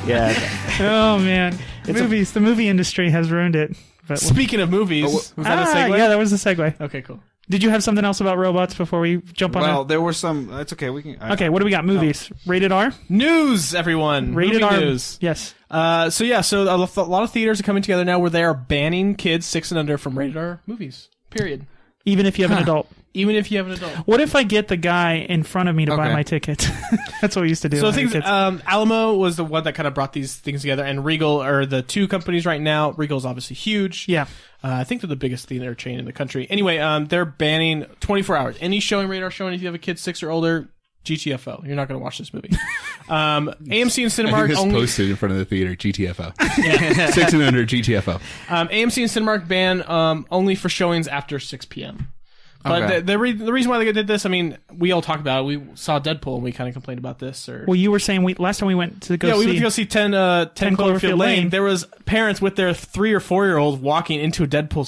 Yeah. Oh man, movies. The movie industry has ruined it. But Speaking of movies, was that a segue? Yeah, that was a segue. Okay, cool. Did you have something else about robots before we jump on? Well, there were some. That's okay. We can. Okay, what do we got? Movies. Rated R. News, everyone. Rated Movie R. news. Yes. So a lot of theaters are coming together now where they are banning kids 6 and under from rated R movies. Period. Even if you have an adult. Even if you have an adult. What if I get the guy in front of me to buy my ticket? That's what we used to do. So things, Alamo was the one that kind of brought these things together, and Regal are the two companies right now. Regal's obviously huge. Yeah. I think they're the biggest theater chain in the country. Anyway, they're banning 24 hours. Any showing, radar showing, if you have a kid 6 or older, GTFO. You're not going to watch this movie. AMC and Cinemark just only posted in front of the theater, GTFO. 6 and under, GTFO. AMC and Cinemark ban only for showings after 6 p.m. But the reason why they did this, I mean, we all talked about it. We saw Deadpool and we kind of complained about this. Well, you were saying last time we went to go see... Yeah, we went to go see 10 Cloverfield Lane. There was parents with their 3 or 4-year-olds walking into a Deadpool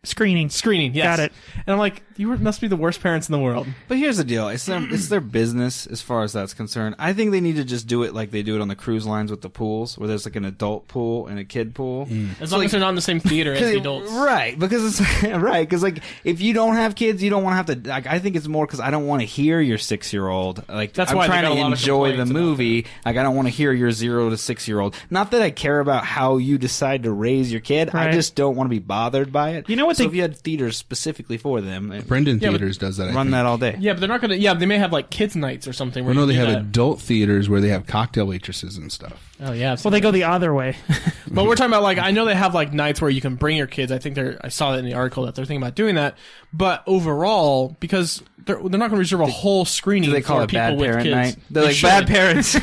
Screening, yes. Got it. And I'm like, you must be the worst parents in the world. But here's the deal. It's their business as far as that's concerned. I think they need to just do it like they do it on the cruise lines with the pools, where there's like an adult pool and a kid pool. As long as they're not in the same theater as the adults. Right. Because because like, if you don't have kids, you don't want to have to, like, I think it's more because I don't want to hear your 6-year-old. Like, that's I'm why trying to enjoy the movie. Like, I don't want to hear your 0 to 6-year-old. Not that I care about how you decide to raise your kid. Right. I just don't want to be bothered by it. You know what? So if you had theaters specifically for them, Brendan Theaters does that. Run that all day. Yeah, but they're not gonna. Yeah, they may have like kids' nights or something. Well, no, they have adult theaters where they have cocktail waitresses and stuff. Oh yeah. Well, they go the other way. But we're talking about like, I know they have like nights where you can bring your kids. I think I saw that in the article that they're thinking about doing that. But overall, because they're not going to reserve a whole screening. Do they call for it people bad with parent kids. night? They're like, bad parents.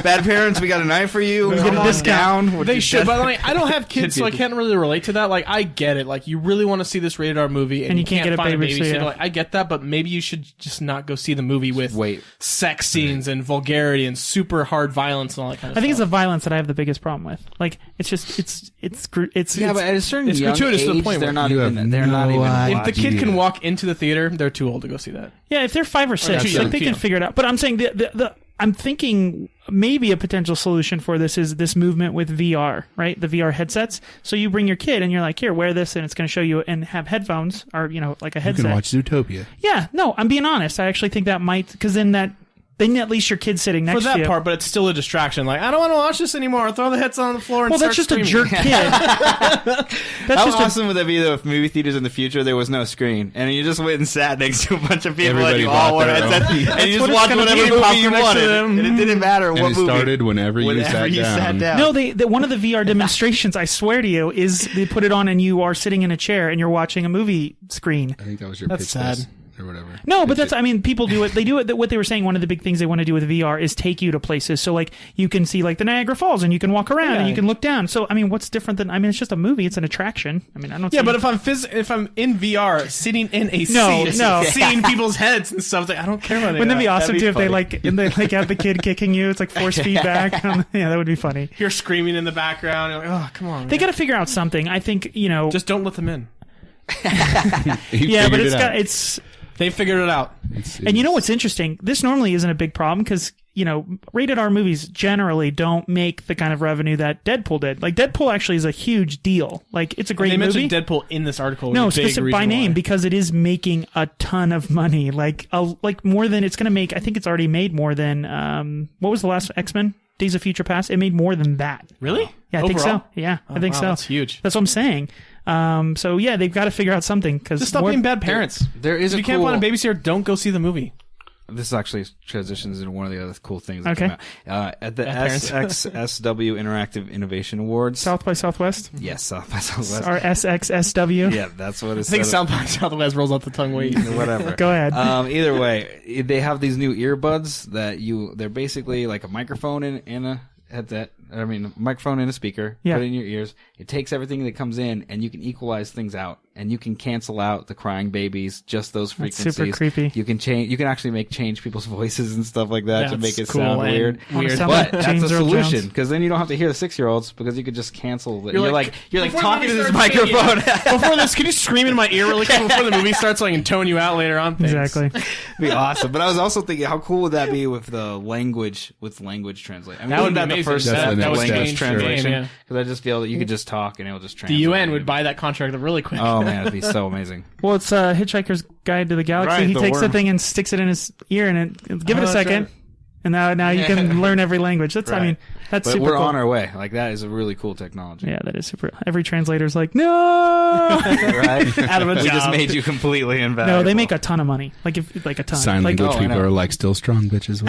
Bad parents, we got a night for you. We get a discount. They should, but like, I don't have kids, so I can't really relate to that. Like, I get it. Like, you really want to see this rated R movie, and you can't get find a babysitter. Yeah. Like, I get that, but maybe you should just not go see the movie with sex scenes and vulgarity and super hard violence and all that kind of stuff. I think it's the violence that I have the biggest problem with. Like, it's just yeah, but at a certain it's young gratuitous age, to the point they're where not even. They're not even. If the kid can walk into the theater, they're too old to go see that. Yeah, if they're 5 or 6, like they can figure it out. But I'm saying I'm thinking maybe a potential solution for this is this movement with VR, right? The VR headsets. So you bring your kid and you're like, here, wear this, and it's going to show you and have headphones or like a headset. You can watch Zootopia. Yeah, no, I'm being honest. I actually think that might, because then at least your kid's sitting next to you. For that part, but it's still a distraction. Like, I don't want to watch this anymore. Throw the headset on the floor and that's just screaming. a jerk kid. How awesome would that be, though, if movie theaters in the future, there was no screen, and you just went and sat next to a bunch of people and you all wore headsets, and you just watched whatever movie you wanted, and it didn't matter what movie. And it started whenever you sat down. No, one of the VR demonstrations, I swear to you, is they put it on and you are sitting in a chair and you're watching a movie screen. I think that was your That's pitch sad. test. Or whatever. No, but people do it. They do it. What they were saying, one of the big things they want to do with VR is take you to places. So, like, you can see, like, the Niagara Falls, and you can walk around, and you can look down. So, I mean, what's different than, it's just a movie. It's an attraction. I mean, I don't. Yeah, but if I'm in VR, sitting in a seat, seeing people's heads and stuff, like, I don't care about it. Wouldn't that be awesome, too, if they have the kid kicking you? It's like force feedback. Yeah, that would be funny. You're screaming in the background. You're like, oh, come on. They got to figure out something. I think, Just don't let them in. Yeah, but it's... They figured it out. And you know what's interesting? This normally isn't a big problem because, rated R movies generally don't make the kind of revenue that Deadpool did. Like, Deadpool actually is a huge deal. Like, it's a great movie. They mentioned Deadpool in this article. No, specific by name because it is making a ton of money. Like more than it's going to make. I think it's already made more than, what was the last X-Men? Days of Future Past? It made more than that. Really? Yeah, I think so. Yeah, I think so. That's huge. That's what I'm saying. So yeah, they've got to figure out something because just stop being bad parents. If you can't find a babysitter, don't go see the movie. This actually transitions into one of the other cool things that okay. came out. At the SXSW Interactive Innovation Awards. South by Southwest? Yes, South by Southwest. Or SXSW? Yeah, that's what it's I think South by Southwest rolls off the tongue way easier. Whatever. Go ahead. Either way, they have these new earbuds that they're basically like a microphone in a headset. A microphone and a speaker. Yeah. Put it in your ears. It takes everything that comes in, and you can equalize things out. and you can cancel out the crying babies, just those frequencies. That's super creepy. You can actually change people's voices and stuff like that to make it cool sound weird. But that's a solution, because then you don't have to hear the 6-year-olds, because you could just cancel it. You're like talking to this microphone. Before this, can you scream in my ear really quick before the movie starts, so I can tone you out later on? Thanks. Exactly. It'd be awesome. But I was also thinking, how cool would that be with the language translation? I mean, that would be the amazing. first step, that would language change translation. Because I just feel that you could just talk and it'll just translate. The UN would buy that contract really quick. Oh man, it'd be so amazing. Well, it's Hitchhiker's Guide to the Galaxy. Right, he the takes the worm. thing and sticks it in his ear, and give it a second. Right. And now you can learn every language. That's Right. I mean, that's but super we're cool. on our way. Like, that is a really cool technology. Yeah, that is super. Every translator's like, no, Right? out of a We just job. made you completely invaluable. No, they make a ton of money. Like a ton. Sign like, language I people know. are like, still strong, bitches.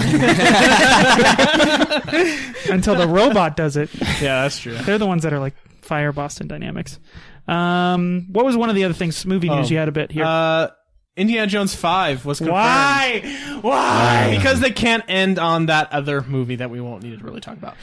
until the robot does it. Yeah, that's true. They're the ones that are like fire Boston Dynamics. What was one of the other things? Movie news you had a bit here. Indiana Jones 5 was confirmed. Why? Because they can't end on that other movie that we won't need to really talk about.